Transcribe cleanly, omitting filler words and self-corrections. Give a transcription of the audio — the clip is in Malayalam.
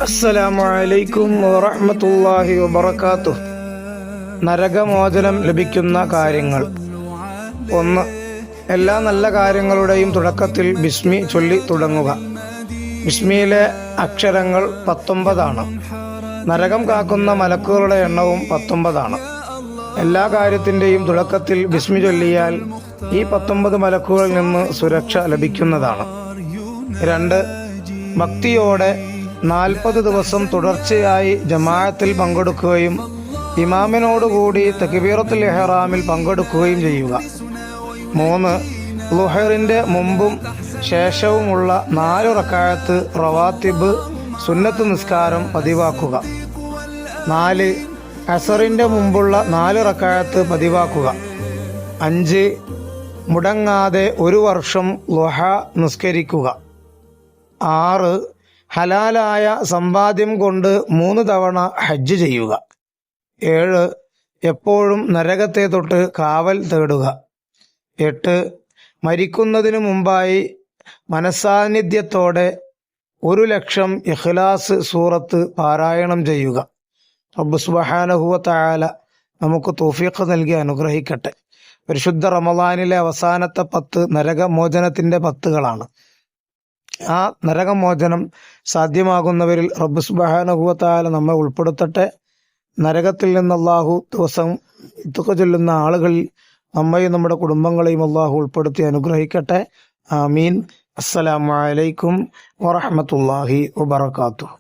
അസ്സലാമു അലൈക്കും വറഹ്മത്തുള്ളാഹി വബറകാതുഹു. നരകമോചനം ലഭിക്കുന്ന കാര്യങ്ങൾ. 1. എല്ലാ നല്ല കാര്യങ്ങളുടെയും തുടക്കത്തിൽ ബിസ്മി ചൊല്ലി തുടങ്ങുക. ബിസ്മിയിലെ അക്ഷരങ്ങൾ 19 നരകം കാക്കുന്ന മലക്കുകളുടെ എണ്ണവും 19. എല്ലാ കാര്യത്തിൻ്റെയും തുടക്കത്തിൽ ബിസ്മി ചൊല്ലിയാൽ ഈ 19 മലക്കുകളിൽ നിന്ന് സുരക്ഷ ലഭിക്കുന്നതാണ്. 2. ഭക്തിയോടെ 40 ദിവസം തുടർച്ചയായി ജമാഅത്തിൽ പങ്കെടുക്കുകയും ഇമാമിനോടുകൂടി തക്ബീറത്തുൽ ഇഹ്റാമിൽ പങ്കെടുക്കുകയും ചെയ്യുക. 3. ളുഹറിൻ്റെ മുമ്പും ശേഷവുമുള്ള 4 റക്അത്ത് റവാത്തിബ് സുന്നത്ത് നിസ്കാരം പതിവാക്കുക. 4. അസറിൻ്റെ മുമ്പുള്ള 4 റക്അത്ത് പതിവാക്കുക. 5. മുടങ്ങാതെ 1 വർഷം ളുഹ നിസ്കരിക്കുക. 6. ഹലാലായ സമ്പാദ്യം കൊണ്ട് 3 തവണ ഹജ്ജ് ചെയ്യുക. 7. എപ്പോഴും നരകത്തെ തൊട്ട് കാവൽ തേടുക. 8. മരിക്കുന്നതിനു മുമ്പായി മനസാന്നിധ്യത്തോടെ 1,00,000 ഇഖ്ലാസ് സൂറത്ത് പാരായണം ചെയ്യുക. റബ്ബ് സുബ്ഹാനഹു വ തആല നമുക്ക് തൗഫീഖ് നൽകി അനുഗ്രഹിക്കട്ടെ. പരിശുദ്ധ റമളാനിലെ അവസാനത്തെ 10 നരകമോചനത്തിൻ്റെ 10കളാണ്. ആ നരകമോചനം സാധ്യമാകുന്നവരിൽ റബ്ബ് സുബ്ഹാനഹു വ തആല നമ്മെ ഉൾപ്പെടുത്തട്ടെ. നരകത്തിൽ നിന്ന് അല്ലാഹു ദിവസം ഇതൊക്കെ ചൊല്ലുന്ന ആളുകളിൽ നമ്മയും നമ്മുടെ കുടുംബങ്ങളെയും അല്ലാഹു ഉൾപ്പെടുത്തി അനുഗ്രഹിക്കട്ടെ. ആമീൻ. അസ്സലാമു അലൈക്കും വറഹ്മത്തുള്ളാഹി വബറകാതുഹു.